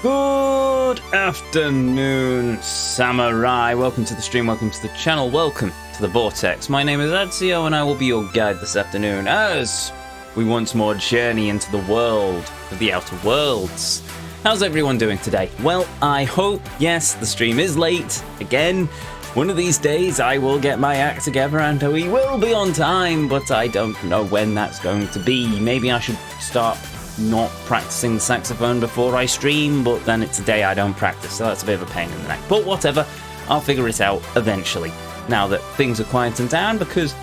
Good afternoon, Samurai. Welcome to the stream, welcome to the channel, welcome to the Vortex. My name is Ezio and I will be your guide this afternoon as we once more journey into the world of the Outer Worlds. How's everyone doing today? Well, I hope, yes, the stream is late. Again, one of these days I will get my act together and we will be on time, but I don't know when that's going to be. Maybe I should start not practicing the saxophone before I stream, but then it's a day I don't practice, so that's a bit of a pain in the neck. But whatever, I'll figure it out eventually, now that things are quieting down, because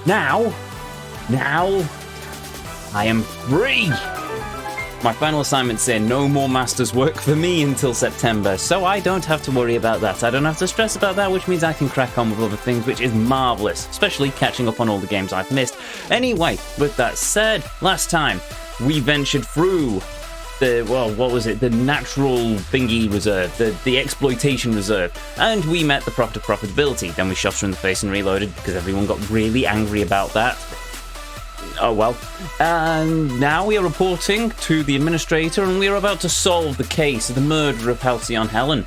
now, I am free! My final assignment say no more master's work for me until September, so I don't have to worry about that. I don't have to stress about that, which means I can crack on with other things, which is marvellous, especially catching up on all the games I've missed. Anyway, with that said, last time, we ventured through the, well, what was it? The natural thingy reserve, the exploitation reserve, and we met the profitability. Then we shot her in the face and reloaded because everyone got really angry about that. Oh well. And now we are reporting to the administrator and we are about to solve the case of the murder of Halcyon Helen.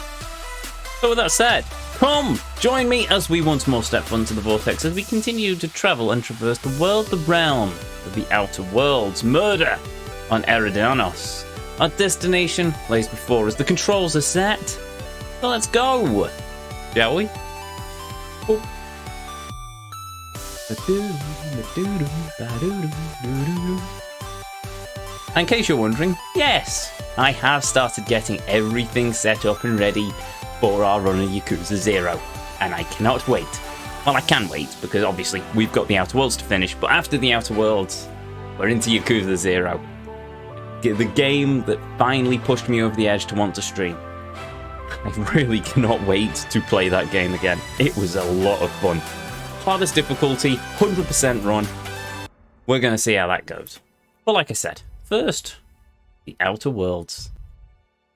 So with that said, come join me as we once more step onto the Vortex as we continue to travel and traverse the world, the realm of the Outer Worlds. Murder on Eridanos. Our destination lays before us. The controls are set. So let's go, shall we? Oh. In case you're wondering, yes, I have started getting everything set up and ready for our run of Yakuza 0, and I cannot wait. Well, I can wait, because obviously we've got the Outer Worlds to finish, but after the Outer Worlds, we're into Yakuza 0. The game that finally pushed me over the edge to want to stream. I really cannot wait to play that game again. It was a lot of fun. Hardest difficulty, 100% run. We're going to see how that goes. But like I said, first, the Outer Worlds.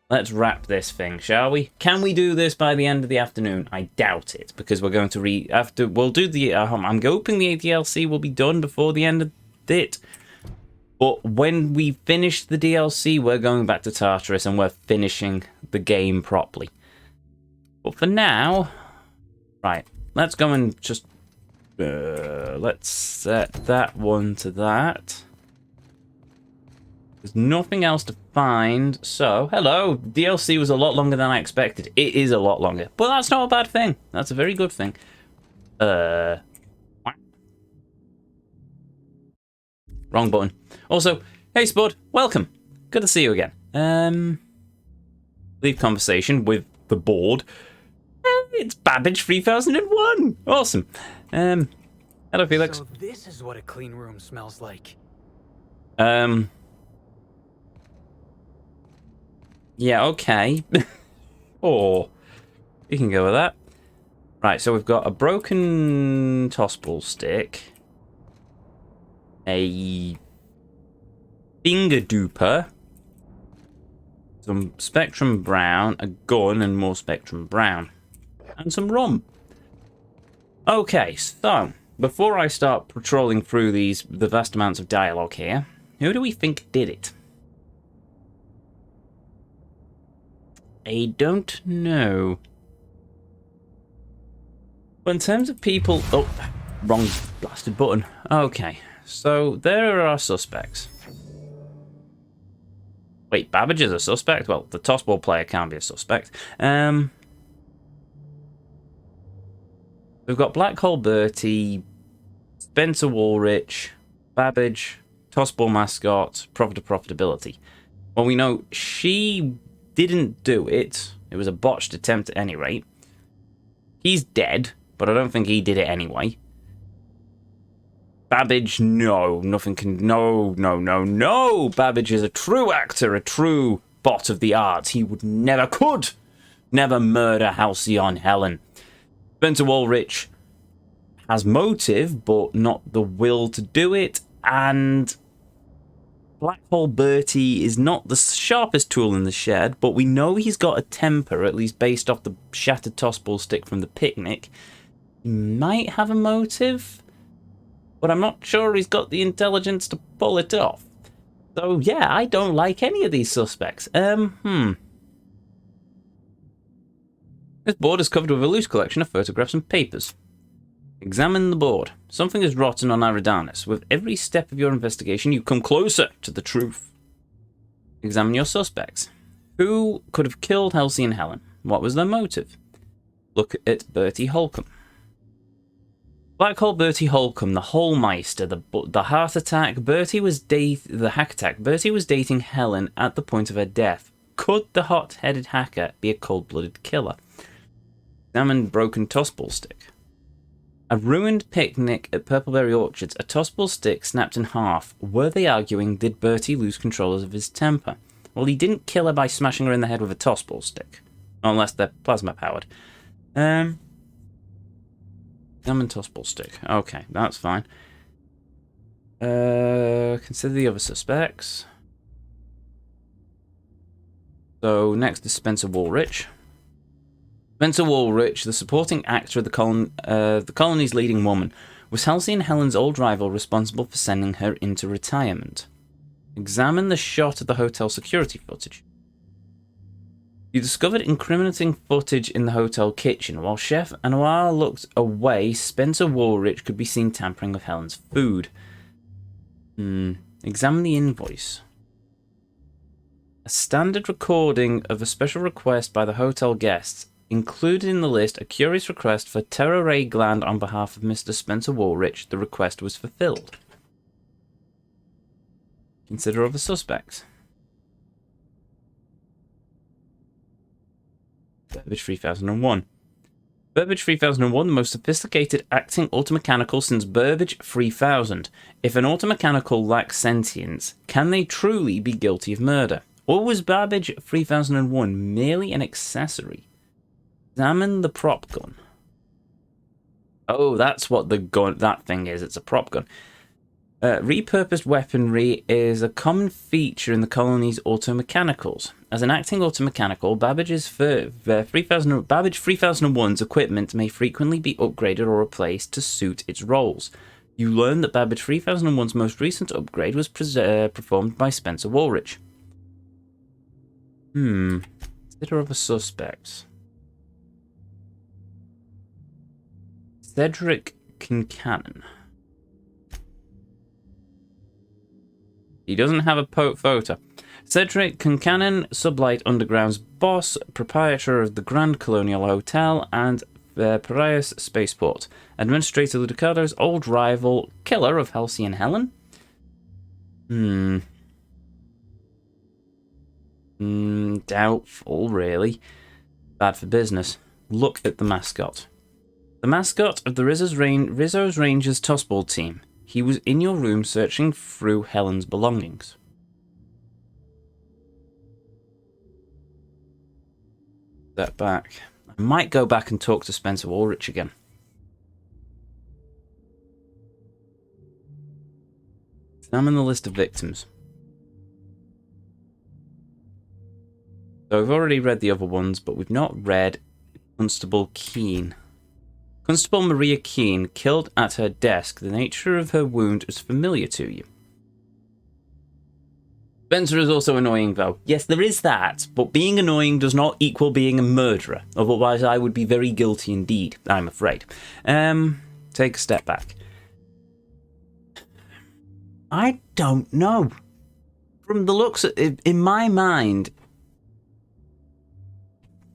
Let's wrap this thing, shall we? Can we do this by the end of the afternoon? I doubt it, because we're going to we'll do the, I'm hoping the DLC will be done before the end of it. But when we finish the DLC, we're going back to Tartarus and we're finishing the game properly. But for now, right, let's go and just, let's set that one to that. There's nothing else to find, so, hello, DLC was a lot longer than I expected. It is a lot longer, but that's not a bad thing. That's a very good thing. Wrong button. Also, hey Spud, welcome. Good to see you again. Leave conversation with the board. It's Babbage 3001. Awesome. Hello, Felix. So this is what a clean room smells like. Yeah, okay. Oh, you can go with that. Right, so we've got a broken tossball stick, a finger duper, some Spectrum Brown, a gun and more Spectrum Brown, and some rum. Okay, so before I start patrolling through the vast amounts of dialogue here, who do we think did it? I don't know. But in terms of people... Oh, wrong blasted button. Okay, so there are our suspects. Wait, Babbage is a suspect? Well, the tossball player can't be a suspect. We've got Black Hole Bertie, Spencer Woolrich, Babbage, tossball mascot, profitability. Well, we know she didn't do it. It was a botched attempt at any rate. He's dead, but I don't think he did it anyway. Babbage, no. Nothing can... No. Babbage is a true actor, a true bot of the arts. He would never, could never murder Halcyon Helen. Spencer Woolrich has motive, but not the will to do it, and Black Hole Bertie is not the sharpest tool in the shed, but we know he's got a temper, at least based off the shattered tossball stick from the picnic. He might have a motive, but I'm not sure he's got the intelligence to pull it off. So, yeah, I don't like any of these suspects. This board is covered with a loose collection of photographs and papers. Examine the board. Something is rotten on Eridanos. With every step of your investigation, you come closer to the truth. Examine your suspects. Who could have killed Halcyon Helen? What was their motive? Look at Bertie Holcomb. Black Hole Bertie Holcomb, the Holmeister, the heart attack. The hack attack. Bertie was dating Helen at the point of her death. Could the hot-headed hacker be a cold-blooded killer? Examine broken tossball stick. A ruined picnic at Purpleberry Orchards. A tossball stick snapped in half. Were they arguing, did Bertie lose control of his temper? Well, he didn't kill her by smashing her in the head with a tossball stick. Unless they're plasma-powered. Examine tossball stick. Okay, that's fine. Consider the other suspects. So, next is Spencer Woolrich. Spencer Woolrich, the supporting actor of the colony's leading woman, was Halcyon Helen's old rival responsible for sending her into retirement. Examine the shot of the hotel security footage. You discovered incriminating footage in the hotel kitchen. While Chef Anwar looked away, Spencer Woolrich could be seen tampering with Helen's food. Examine the invoice. A standard recording of a special request by the hotel guests. Included in the list, a curious request for Terra Ray Gland on behalf of Mr. Spencer Woolrich. The request was fulfilled. Consider other suspects. Burbage 3001. Burbage 3001, the most sophisticated acting automechanical since Burbage 3000. If an automechanical lacks sentience, can they truly be guilty of murder? Or was Burbage 3001 merely an accessory? Examine the prop gun. Oh, that's what that thing is. It's a prop gun. Repurposed weaponry is a common feature in the colony's automechanicals. As an acting automechanical, Babbage 3001's equipment may frequently be upgraded or replaced to suit its roles. You learn that Babbage 3001's most recent upgrade was performed by Spencer Woolrich. Consider other suspects. Cedric Kincannon. He doesn't have a photo. Cedric Kincannon, Sublight Underground's boss, proprietor of the Grand Colonial Hotel and Piraeus Spaceport, Administrator Ludicado's old rival, killer of Halcyon Helen? Doubtful, really. Bad for business. Look at the mascot. The mascot of the Rizzo's Rangers tossball team. He was in your room searching through Helen's belongings. Step back. I might go back and talk to Spencer Woolrich again. Examine the list of victims. So we've already read the other ones, but we've not read Constable Keane. Constable Maria Keane, killed at her desk. The nature of her wound is familiar to you. Spencer is also annoying, though. Yes, there is that, but being annoying does not equal being a murderer. Otherwise, I would be very guilty indeed, I'm afraid. Take a step back. I don't know. From the looks of it, in my mind,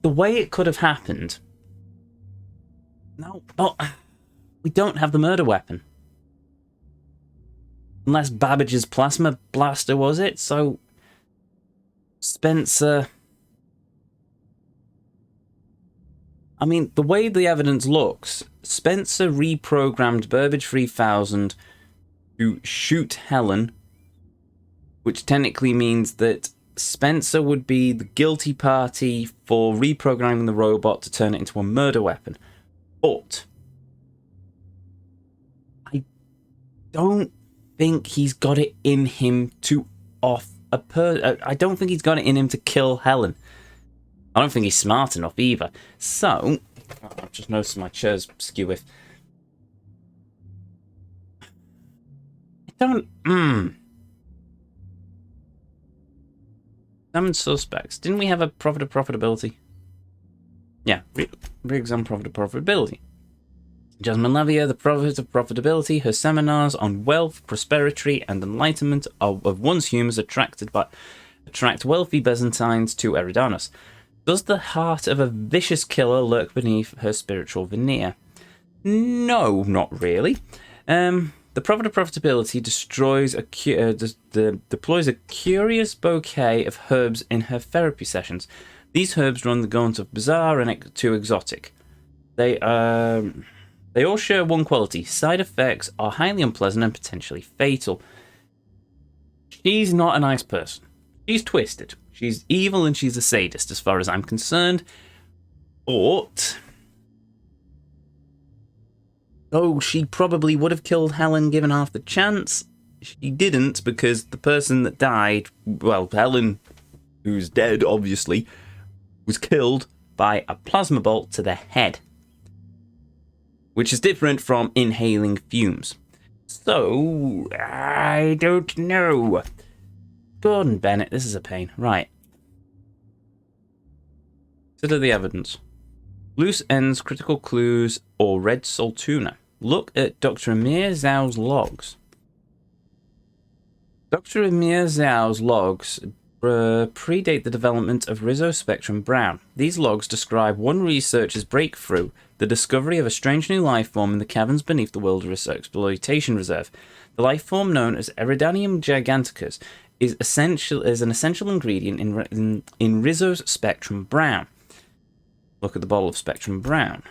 the way it could have happened... No, but we don't have the murder weapon. Unless Babbage's plasma blaster was it, so... Spencer... I mean, the way the evidence looks, Spencer reprogrammed Burbage 3000 to shoot Helen, which technically means that Spencer would be the guilty party for reprogramming the robot to turn it into a murder weapon. But I don't think he's got it in him to I don't think he's got it in him to kill Helen. I don't think he's smart enough either. So, I've just noticed my chair's skew with. I don't. Examine suspects. Didn't we have a profitability? Yeah, re-examine profitability. Jasmine Lavia, the prophet of profitability, her seminars on wealth, prosperity, and enlightenment of one's humors attract wealthy Byzantines to Eridanos. Does the heart of a vicious killer lurk beneath her spiritual veneer? No, not really. The prophet of profitability deploys a curious bouquet of herbs in her therapy sessions. These herbs run the gauntlet of bizarre and to exotic. They all share one quality. Side effects are highly unpleasant and potentially fatal. She's not a nice person. She's twisted. She's evil and she's a sadist as far as I'm concerned. But she probably would have killed Helen given half the chance. She didn't because the person that died, well, Helen, who's dead obviously, was killed by a plasma bolt to the head, which is different from inhaling fumes. So, I don't know. Gordon Bennett, this is a pain. Right. Consider the evidence. Loose ends, critical clues, or red Soltuna. Look at Dr. Amir Zhao's logs. Dr. Amir Zhao's logs predate the development of Rizzo Spectrum Brown. These logs describe one researcher's breakthrough, the discovery of a strange new life form in the caverns beneath the Wilderness Exploitation Reserve. The life form, known as Eridanium giganticus, is an essential ingredient in Rizzo's Spectrum Brown. Look at the bottle of Spectrum Brown.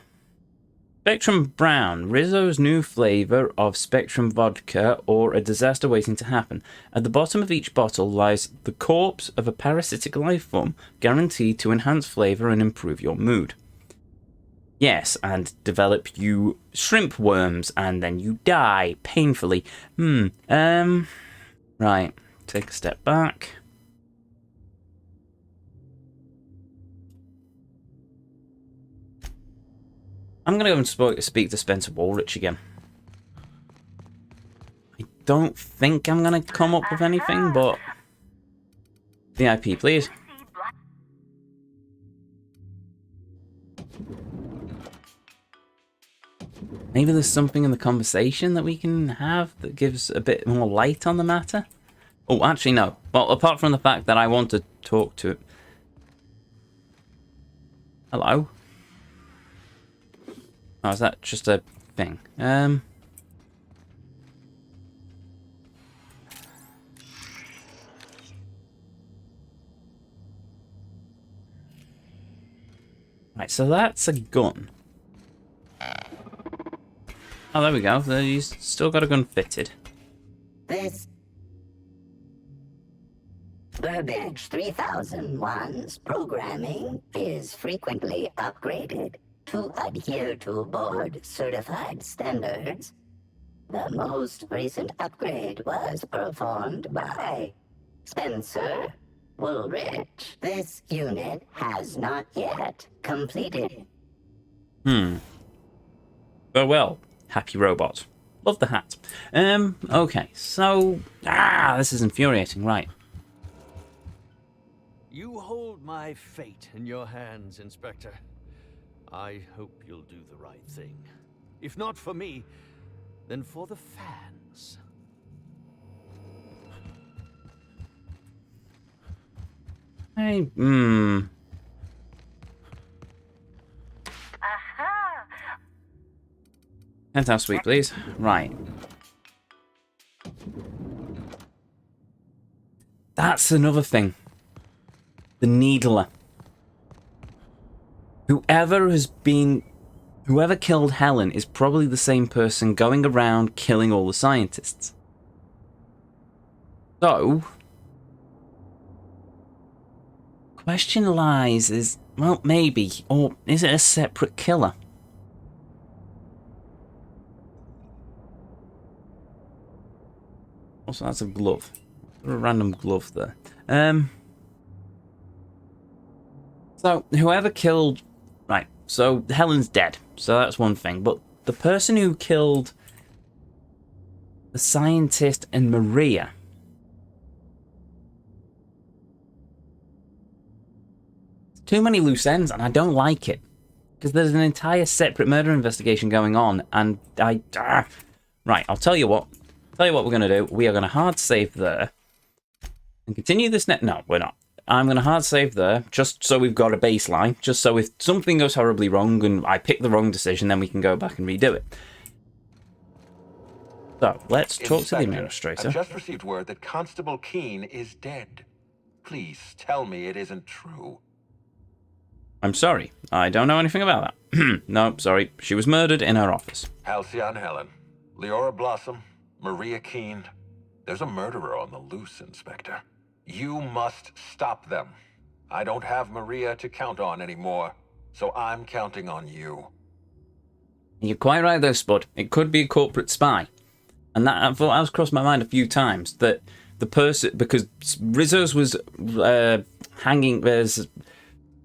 Spectrum Brown, Rizzo's new flavor of Spectrum vodka or a disaster waiting to happen. At the bottom of each bottle lies the corpse of a parasitic life form, guaranteed to enhance flavor and improve your mood. Yes, and develop you shrimp worms, and then you die painfully. Right, take a step back. I'm going to go and speak to Spencer Woolrich again. I don't think I'm going to come up with anything, but... VIP, please. Maybe there's something in the conversation that we can have that gives a bit more light on the matter? Oh, actually, no. Well, apart from the fact that I want to talk to... Hello? Oh, is that just a thing? Right, so that's a gun. Oh, there we go. He's still got a gun fitted. This Burbage 3001's programming is frequently upgraded to adhere to board-certified standards. The most recent upgrade was performed by Spencer Woolrich. This unit has not yet completed. Well, happy robot. Love the hat. Okay, so... this is infuriating, right. You hold my fate in your hands, Inspector. I hope you'll do the right thing. If not for me, then for the fans. Hey, Aha! 10,000 sweet, please. Right. That's another thing. The Needler. Whoever killed Helen is probably the same person going around killing all the scientists. So, question lies is, well, maybe, or is it a separate killer? Also, that's a glove. A random glove there. So, whoever killed... Right, so Helen's dead. So that's one thing. But the person who killed the scientist and Maria... Too many loose ends, and I don't like it. Because there's an entire separate murder investigation going on, and Right, I'll tell you what. Tell you what we're going to do. We are going to hard save there. And continue this net. No, we're not. I'm going to hard save there, just so we've got a baseline. Just so if something goes horribly wrong and I pick the wrong decision, then we can go back and redo it. So, let's talk to the administrator. I just received word that Constable Keene is dead. Please tell me it isn't true. I'm sorry. I don't know anything about that. No, sorry. She was murdered in her office. Halcyon Helen, Leora Blossom, Maria Keene. There's a murderer on the loose, Inspector. You must stop them. I don't have Maria to count on anymore, so I'm counting on you. You're quite right though, Spud. It could be a corporate spy. And that has crossed my mind a few times, that the person, because Rizzo's was hanging, there's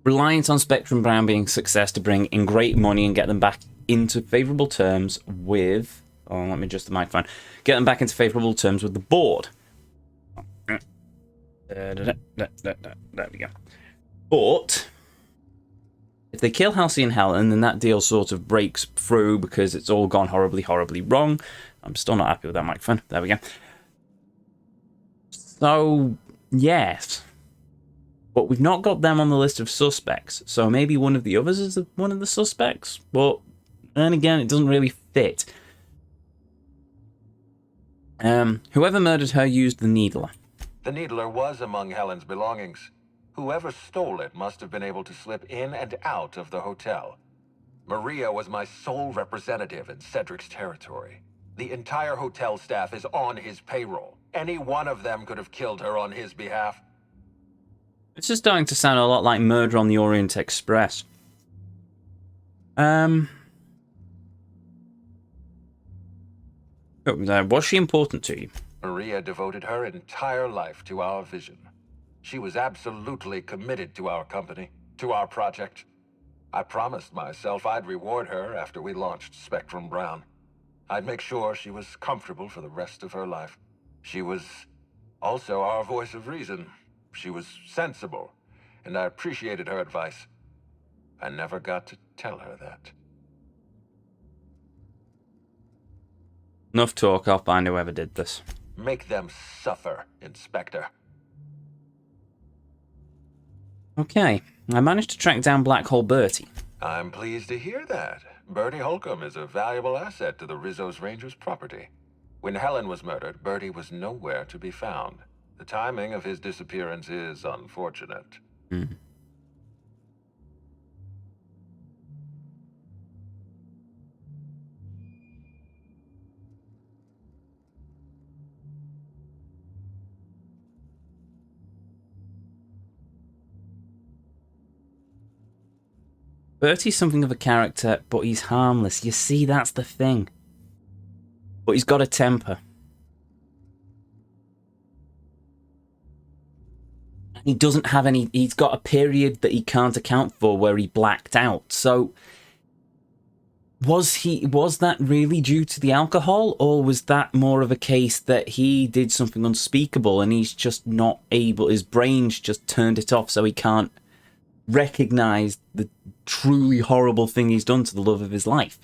reliance on Spectrum Brown being success to bring in great money and get them back into favourable terms with, let me adjust the microphone, get them back into favourable terms with the board. There we go. But if they kill Halcyon Helen, then that deal sort of breaks through because it's all gone horribly, horribly wrong. I'm still not happy with that microphone. There we go. So, yes. But we've not got them on the list of suspects. So maybe one of the others is one of the suspects. But then again, it doesn't really fit. Whoever murdered her used the Needler. The Needler was among Helen's belongings. Whoever stole it must have been able to slip in and out of the hotel. Maria was my sole representative in Cedric's territory. The entire hotel staff is on his payroll. Any one of them could have killed her on his behalf. This is starting to sound a lot like Murder on the Orient Express. Was she important to you? Maria devoted her entire life to our vision. She was absolutely committed to our company, to our project. I promised myself I'd reward her after we launched Spectrum Brown. I'd make sure she was comfortable for the rest of her life. She was also our voice of reason. She was sensible, and I appreciated her advice. I never got to tell her that. Enough talk, I'll find whoever did this. Make them suffer, Inspector. Okay, I managed to track down Black Hole Bertie. I'm pleased to hear that. Bertie Holcomb is a valuable asset to the Rizzo's Rangers property. When Helen was murdered, Bertie was nowhere to be found. The timing of his disappearance is unfortunate. Bertie's something of a character, but he's harmless. You see, that's the thing. But he's got a temper. He doesn't have any... He's got a period that he can't account for where he blacked out. So, was that really due to the alcohol? Or was that more of a case that he did something unspeakable and he's just not able... His brain's just turned it off so he can't recognize the truly horrible thing he's done to the love of his life.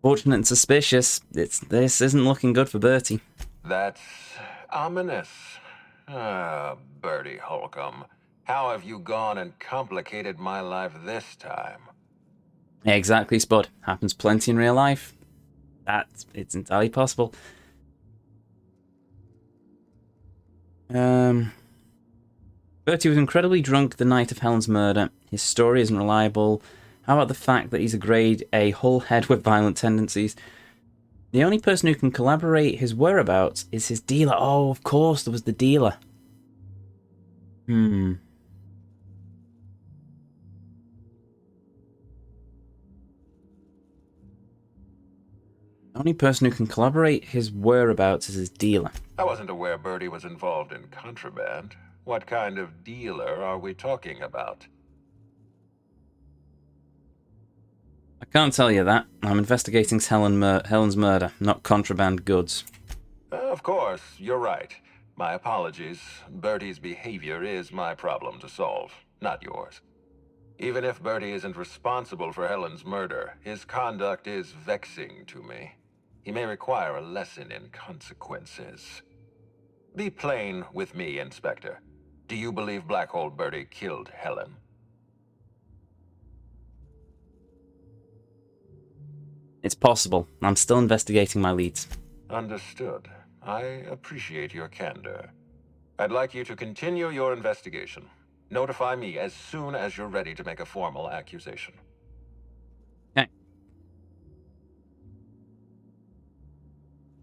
Fortunate and suspicious. This isn't looking good for Bertie. That's ominous. Bertie Holcomb. How have you gone and complicated my life this time? Exactly, Spud. Happens plenty in real life. It's entirely possible. Bertie was incredibly drunk the night of Helen's murder. His story isn't reliable. How about the fact that he's a grade A hullhead with violent tendencies? The only person who can collaborate his whereabouts is his dealer. Oh, of course, there was the dealer. The only person who can collaborate his whereabouts is his dealer. I wasn't aware Bertie was involved in contraband. What kind of dealer are we talking about? I can't tell you that. I'm investigating Helen's murder, not contraband goods. Of course, you're right. My apologies. Bertie's behavior is my problem to solve, not yours. Even if Bertie isn't responsible for Helen's murder, his conduct is vexing to me. He may require a lesson in consequences. Be plain with me, Inspector. Do you believe Black Hole Bertie killed Helen? It's possible. I'm still investigating my leads. Understood. I appreciate your candor. I'd like you to continue your investigation. Notify me as soon as you're ready to make a formal accusation. Okay.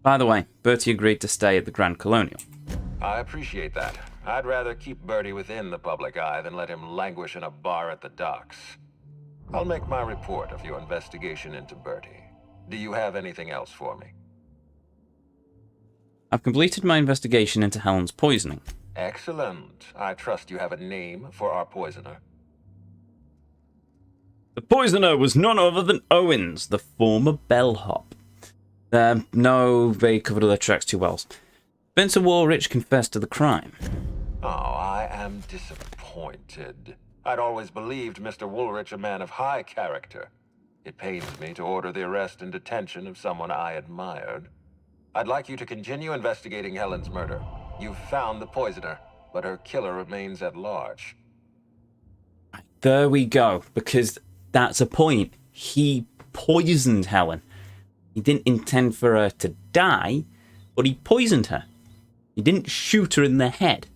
By the way, Bertie agreed to stay at the Grand Colonial. I appreciate that. I'd rather keep Bertie within the public eye than let him languish in a bar at the docks. I'll make my report of your investigation into Bertie. Do you have anything else for me? I've completed my investigation into Helen's poisoning. Excellent. I trust you have a name for our poisoner. The poisoner was none other than Owens, the former bellhop. No, they covered all their tracks too well. Spencer Woolrich confessed to the crime. Oh, I am disappointed. I'd always believed Mr. Woolrich a man of high character. It pains me to order the arrest and detention of someone I admired. I'd like you to continue investigating Helen's murder. You've found the poisoner, but her killer remains at large. There we go, because that's a point. He poisoned Helen. He didn't intend for her to die, but he poisoned her. He didn't shoot her in the head.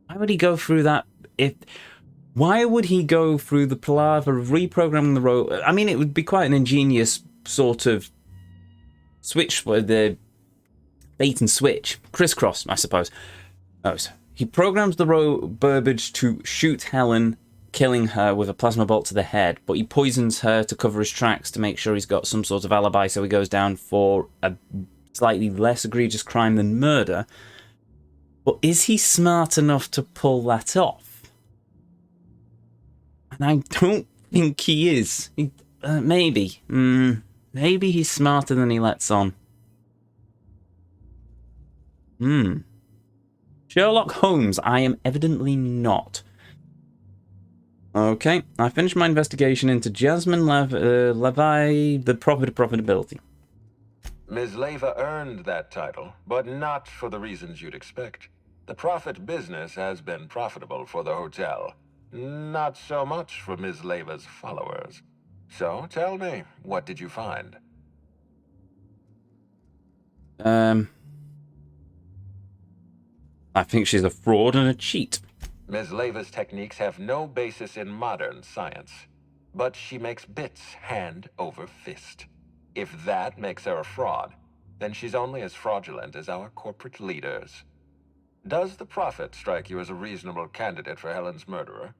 Why would he go through that? Why would he go through the palaver of reprogramming the robot? I mean, it would be quite an ingenious sort of switch with the bait and switch, crisscross, I suppose. Oh, so he programs the Burbage to shoot Helen, killing her with a plasma bolt to the head, but he poisons her to cover his tracks to make sure he's got some sort of alibi, so he goes down for a slightly less egregious crime than murder. But is he smart enough to pull that off? And I don't think he is. Maybe. Maybe he's smarter than he lets on. Sherlock Holmes, I am evidently not. Okay, I finished my investigation into Jasmine Levi, the profitability. Ms. Leva earned that title, but not for the reasons you'd expect. The profit business has been profitable for the hotel. Not so much for Ms. Leva's followers. So, tell me, what did you find? I think she's a fraud and a cheat. Ms. Leva's techniques have no basis in modern science, but she makes bits hand over fist. If that makes her a fraud, then she's only as fraudulent as our corporate leaders. Does the Prophet strike you as a reasonable candidate for Helen's murderer?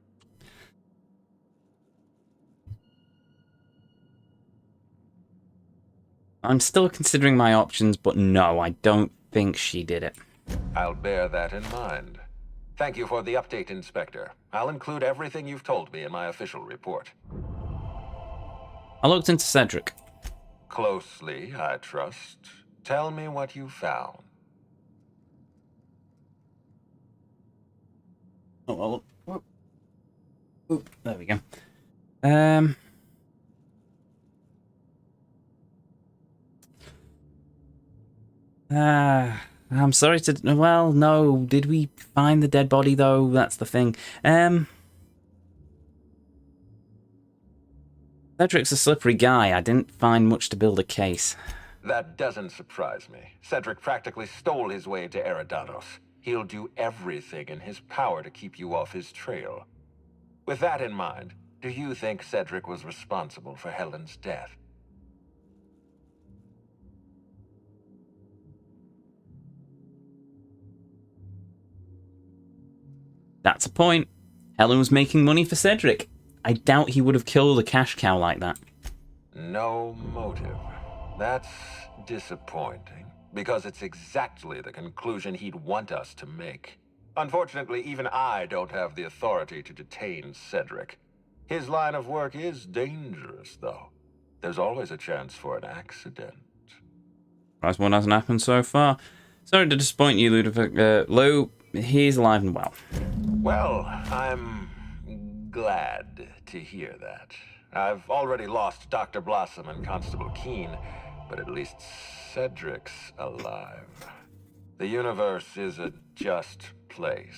I'm still considering my options, but no, I don't think she did it. I'll bear that in mind. Thank you for the update, Inspector. I'll include everything you've told me in my official report. I looked into Cedric. Closely, I trust. Tell me what you found. Oh, there we go. I'm sorry to... Well, no. Did we find the dead body, though? That's the thing. Cedric's a slippery guy. I didn't find much to build a case. That doesn't surprise me. Cedric practically stole his way into Eridanos. He'll do everything in his power to keep you off his trail. With that in mind, do you think Cedric was responsible for Helen's death? That's a point. Helen was making money for Cedric. I doubt he would have killed a cash cow like that. No motive. That's disappointing, because it's exactly the conclusion he'd want us to make. Unfortunately, even I don't have the authority to detain Cedric. His line of work is dangerous, though. There's always a chance for an accident. Surprised one hasn't happened so far. Sorry to disappoint you, Ludovic. Lou, he's alive and well. Well, I'm glad to hear that. I've already lost Dr. Blossom and Constable Keene, but at least Cedric's alive. The universe is a just place.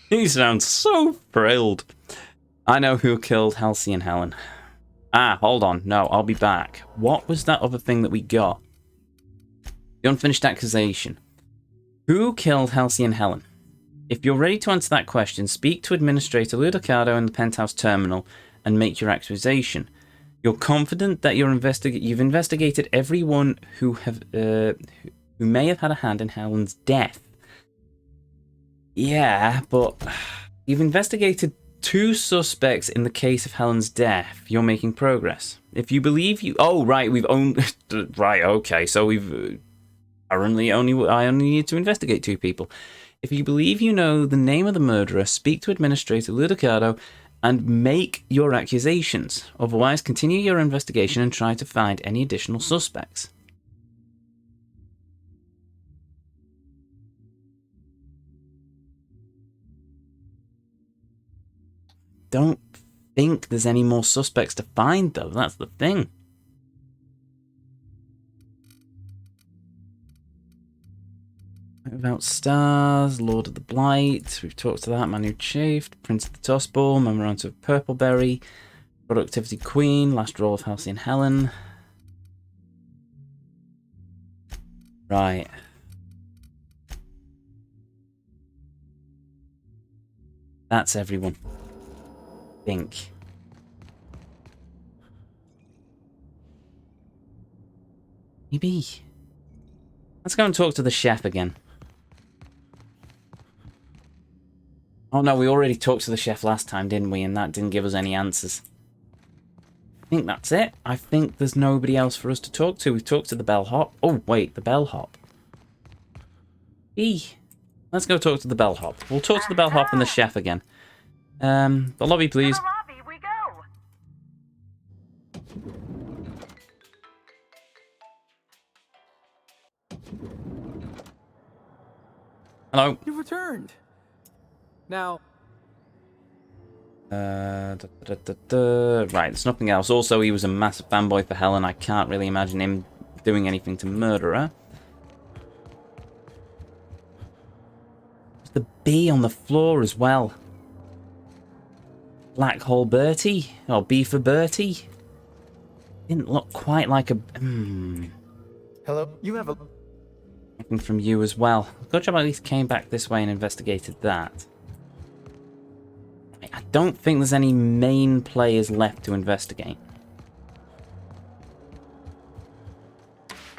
He sounds so thrilled. I know who killed Halcyon Helen. Ah, hold on. No, I'll be back. What was that other thing that we got? The unfinished accusation. Who killed Halcyon Helen? If you're ready to answer that question, speak to Administrator Ludicado in the Penthouse Terminal and make your accusation. You're confident that you've investigated everyone who may have had a hand in Helen's death. Yeah, but you've investigated 2 suspects in the case of Helen's death. You're making progress. If you believe you... Oh, right, we've only... Right, okay, so we've... I only need to investigate 2 people. If you believe you know the name of the murderer, speak to Administrator Ludicado and make your accusations. Otherwise, continue your investigation and try to find any additional suspects. Don't think there's any more suspects to find, though. That's the thing. About Stars, Lord of the Blight, we've talked to that, Man Who Chafed, Prince of the Tossball, Memorandum of Purpleberry, Productivity Queen, Last Roll of Halcyon Helen. Right. That's everyone. Think. Maybe. Let's go and talk to the chef again. Oh no, we already talked to the chef last time, didn't we? And that didn't give us any answers. I think that's it. I think there's nobody else for us to talk to. We've talked to the bellhop. Oh, wait, the bellhop. Let's go talk to the bellhop. We'll talk to the bellhop and the chef again. The lobby, please. To the lobby we go. Hello. You returned. Now, Right, there's nothing else. Also, he was a massive fanboy for Helen. I can't really imagine him doing anything to murder her. There's the bee on the floor as well. Black Hole Bertie? Or B for Bertie? Didn't look quite like a... hello. You have a... Nothing from you as well. Good job I at least came back this way and investigated that. I don't think there's any main players left to investigate.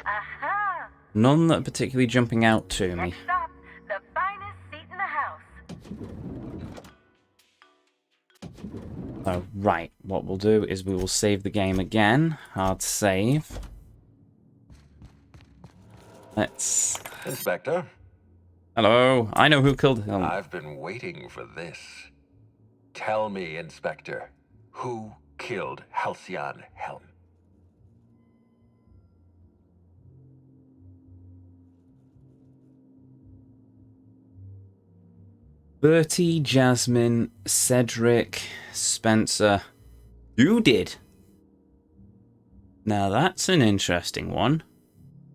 Aha! None that are particularly jumping out to me. Next up, the finest seat in the house. Oh, right. What we'll do is we will save the game again. Hard save. Let's... Inspector, Hello. I know who killed him. I've been waiting for this. Tell me, Inspector, who killed Halcyon Helen? Bertie, Jasmine, Cedric, Spencer. You did. Now that's an interesting one.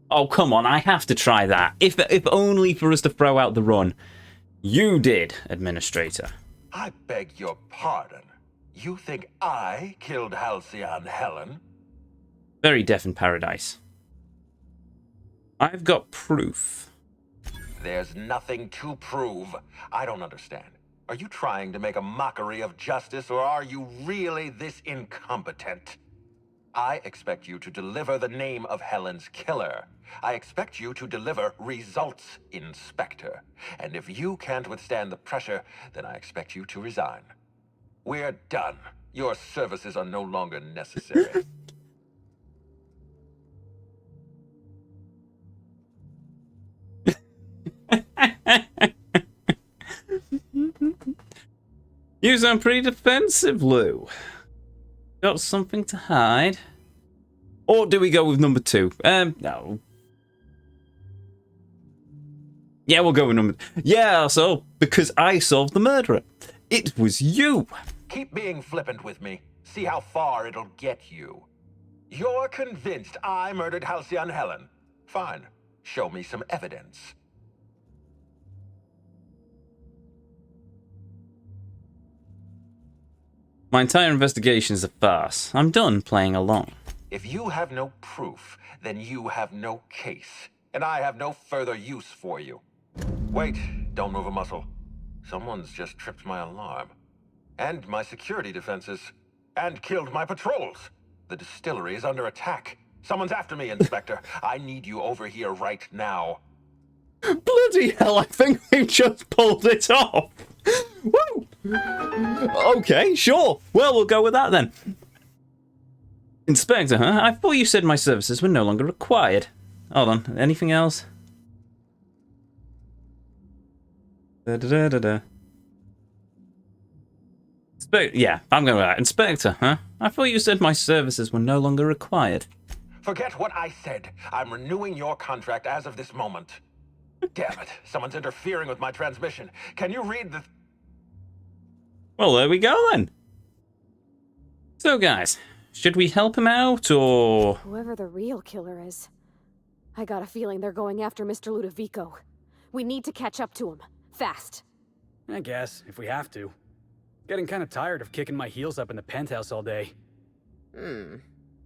Oh, come on, I have to try that. If only for us to throw out the run. You did, Administrator. I beg your pardon. You think I killed Halcyon Helen? Very deaf in paradise. I've got proof. There's nothing to prove. I don't understand. Are you trying to make a mockery of justice, or are you really this incompetent? I expect you to deliver the name of Helen's killer. I expect you to deliver results, Inspector. And if you can't withstand the pressure, then I expect you to resign. We're done. Your services are no longer necessary. You sound pretty defensive, Lou. Got something to hide? Or do we go with number 2? No. Yeah, we'll go with number... Yeah, so, because I solved the murderer. It was you. Keep being flippant with me. See how far it'll get you. You're convinced I murdered Halcyon Helen. Fine. Show me some evidence. My entire investigation is a farce. I'm done playing along. If you have no proof, then you have no case. And I have no further use for you. Wait, don't move a muscle. Someone's just tripped my alarm. And my security defenses. And killed my patrols. The distillery is under attack. Someone's after me, Inspector. I need you over here right now. Bloody hell, I think we just pulled it off. Woo! Okay, sure. Well, we'll go with that then. Inspector, huh? I thought you said my services were no longer required. Hold on, anything else? Da-da-da-da-da. Yeah, I'm going with that. Inspector, huh? I thought you said my services were no longer required. Forget what I said. I'm renewing your contract as of this moment. Damn it, someone's interfering with my transmission. Can you read the... Well, there we go then. So, guys, should we help him out, or... Whoever the real killer is, I got a feeling they're going after Mr. Ludovico. We need to catch up to him. Fast. I guess, if we have to. Getting kind of tired of kicking my heels up in the penthouse all day.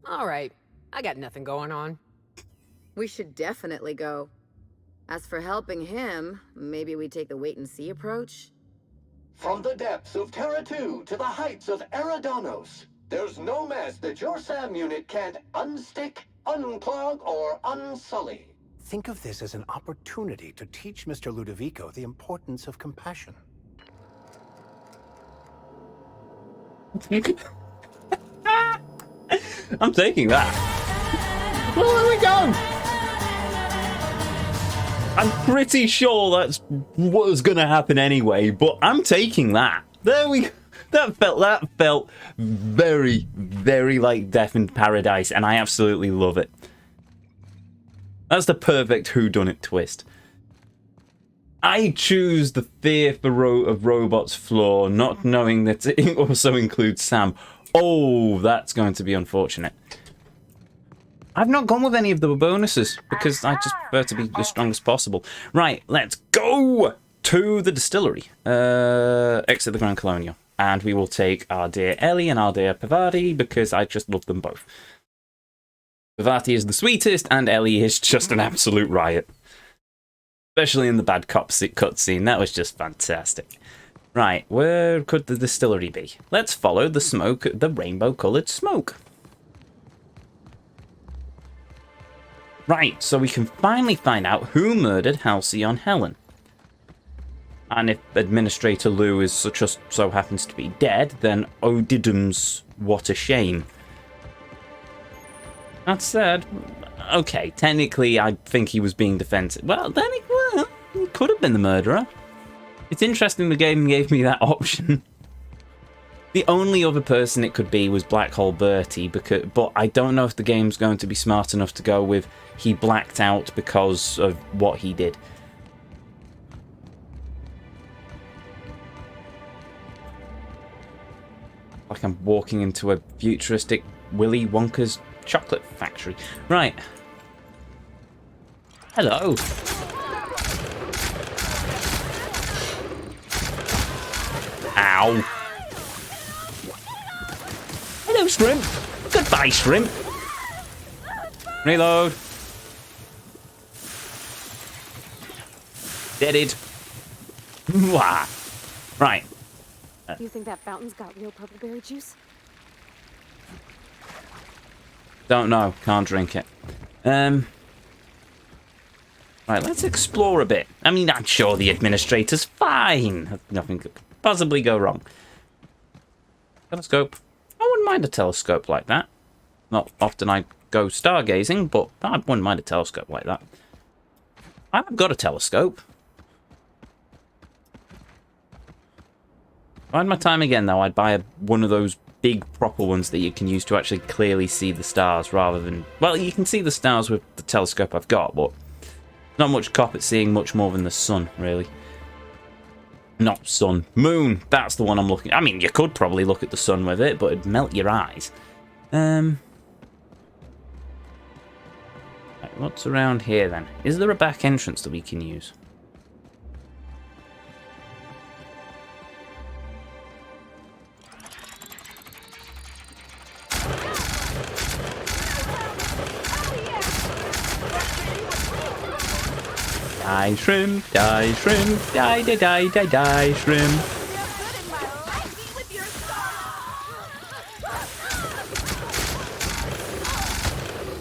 All right. I got nothing going on. We should definitely go. As for helping him, maybe we take the wait-and-see approach? From the depths of Terra 2 to the heights of Eridanos, there's no mess that your SAM unit can't unstick, unclog, or unsully. Think of this as an opportunity to teach Mr. Ludovico the importance of compassion. I'm taking that. Well, there we go. I'm pretty sure that's what was going to happen anyway, but I'm taking that. There we go. That felt very, very like Death in Paradise, and I absolutely love it. That's the perfect whodunit twist. I choose the fear of robots flaw, not knowing that it also includes Sam. Oh, that's going to be unfortunate. I've not gone with any of the bonuses because I just prefer to be as strong as possible. Right, let's go to the distillery. Exit the Grand Colonial. And we will take our dear Ellie and our dear Pavati because I just love them both. Pavati is the sweetest and Ellie is just an absolute riot. Especially in the bad cop cutscene. That was just fantastic. Right, where could the distillery be? Let's follow the smoke, the rainbow-coloured smoke. Right, so we can finally find out who murdered Halcyon Helen. And if Administrator Lou is just so happens to be dead, then Odidum's what a shame. That said, okay, technically I think he was being defensive. Well, then he could have been the murderer. It's interesting the game gave me that option. The only other person it could be was Black Hole Bertie, but I don't know if the game's going to be smart enough to go with he blacked out because of what he did. Like I'm walking into a futuristic Willy Wonka's chocolate factory. Right. Hello. Ow. Hello, Shrimp. Goodbye, Shrimp. Reload. Deaded. Wah. Right. Do you think that fountain's got real purple berry juice? Don't know. Can't drink it. Right, let's explore a bit. I mean, I'm sure the administrator's fine. Nothing could possibly go wrong. Telescope. I wouldn't mind a telescope like that. Not often I go stargazing, but I wouldn't mind a telescope like that. I've got a telescope. If I had my time again, though, I'd buy one of those big proper ones that you can use to actually clearly see the stars rather than... Well, you can see the stars with the telescope I've got, but Not much cop at seeing much more than the sun, really. Not sun. Moon! That's the one I'm looking at. I mean, you could probably look at the sun with it, but it'd melt your eyes. Right, what's around here, then? Is there a back entrance that we can use? Die shrimp, die shrimp, die, die, die, die, die shrimp.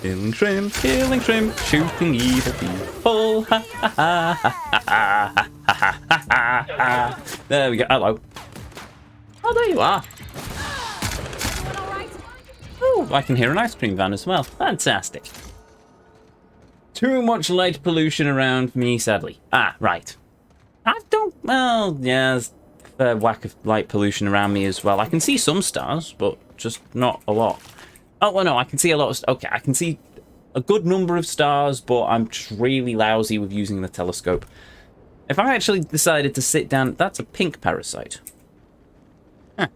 Killing shrimp, shooting evil people. Ha ha ha ha ha ha ha ha ha. There we go. Hello. Oh, there you are. Oh, I can hear an ice cream van as well. Fantastic. Too much light pollution around me, sadly. Ah, right. I don't... Well, yeah, there's a whack of light pollution around me as well. I can see some stars, but just not a lot. Oh, well, no, I can see a lot of... Okay, I can see a good number of stars, but I'm just really lousy with using the telescope. If I actually decided to sit down... That's a pink parasite. Huh.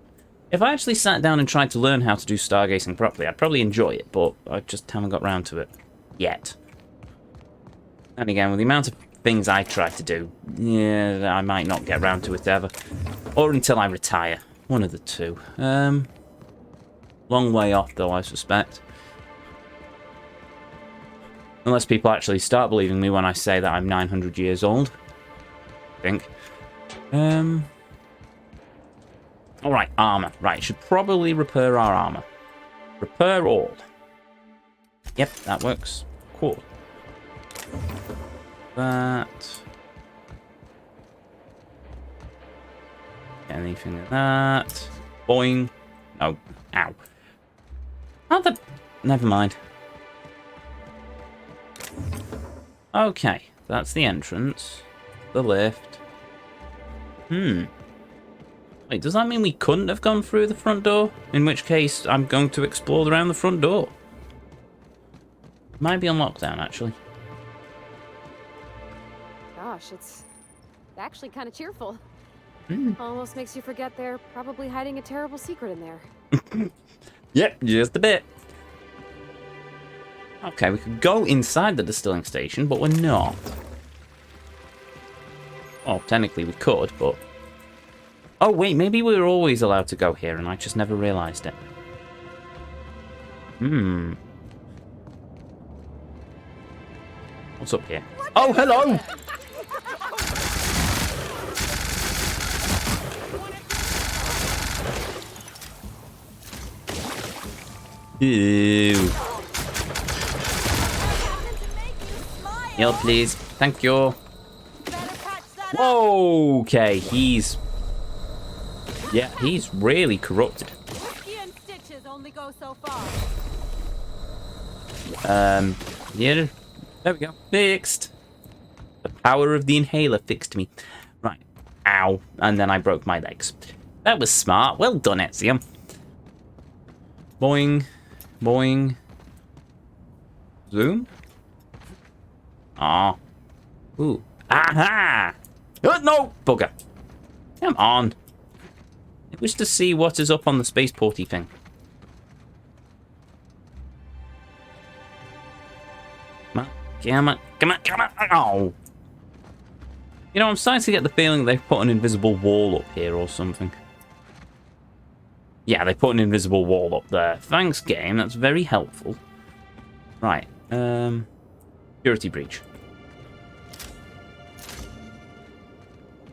If I actually sat down and tried to learn how to do stargazing properly, I'd probably enjoy it, but I just haven't got round to it yet. And again, with the amount of things I try to do, yeah, I might not get round to it ever. Or until I retire. One of the two. Long way off, though, I suspect. Unless people actually start believing me when I say that I'm 900 years old. I think. Alright, armor. Right, should probably repair our armor. Repair all. Yep, that works. Cool. That. Anything like that. Boing. Oh, ow. Oh, the... Never mind. Okay, that's the entrance. The lift. Wait, does that mean we couldn't have gone through the front door? In which case, I'm going to explore around the front door. Might be on lockdown, actually. Gosh, it's actually kind of cheerful. Almost makes you forget they're probably hiding a terrible secret in there. Yep, just a bit. Okay, we could go inside the distilling station, but we're not. Oh, technically we could, but... Oh, wait, maybe we were always allowed to go here, and I just never realised it. What's up here? Oh, hello! Ew. Heal, please. Thank you. Whoa, okay, he's... Yeah, he's really corrupted. Yeah, there we go. Fixed. The power of the inhaler fixed me. Right. Ow. And then I broke my legs. That was smart. Well done, Ezio. Boing. Boing. Zoom. Ah. Ooh. Aha! Oh, no! Bugger. Come on. I wish to see what is up on the spaceporty thing. Come on, come on, come on, come on. Oh. You know, I'm starting to get the feeling they've put an invisible wall up here or something. Yeah, they put an invisible wall up there. Thanks, game. That's very helpful. Right. Security breach.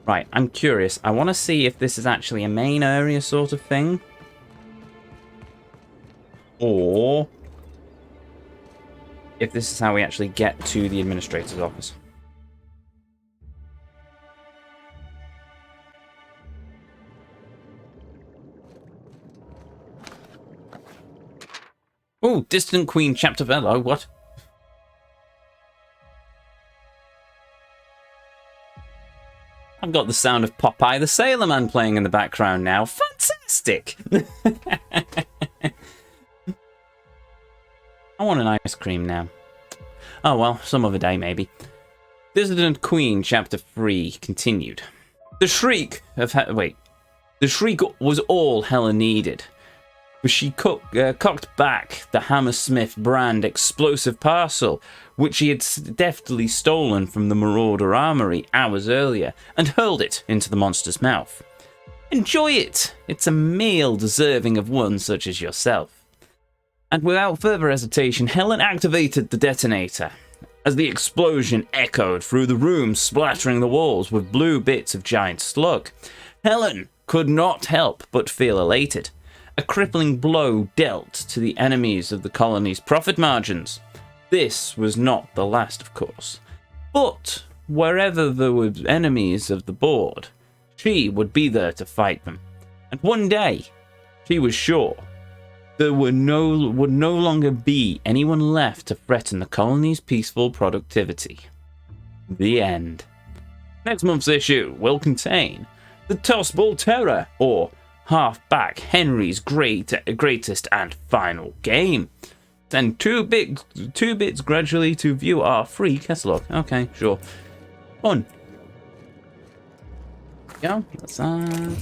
Right, I'm curious. I want to see if this is actually a main area sort of thing. Or... if this is how we actually get to the administrator's office. Oh, Distant Queen Chapter Fellow, what? I've got the sound of Popeye the Sailor Man playing in the background now. Fantastic! I want an ice cream now. Oh well, some other day maybe. Dissident Queen, Chapter 3, continued. The shriek of the shriek was all Helen needed, but she cocked back the Hammersmith brand explosive parcel, which she had deftly stolen from the Marauder Armory hours earlier, and hurled it into the monster's mouth. Enjoy it! It's a meal deserving of one such as yourself. And without further hesitation, Helen activated the detonator, as the explosion echoed through the room, splattering the walls with blue bits of giant slug. Helen could not help but feel elated. A crippling blow dealt to the enemies of the colony's profit margins. This was not the last, of course. But wherever there were enemies of the board, she would be there to fight them. And one day, she was sure, there would no longer be anyone left to threaten the colony's peaceful productivity. The end. Next month's issue will contain the Tossball Terror, or Halfback Henry's greatest and final game. Send 2 bits gradually to view our free catalog. Okay, sure. Fun. Yeah, that's Oh,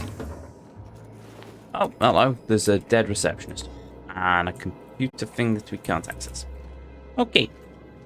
hello. There's a dead receptionist. And a computer thing that we can't access. Okay.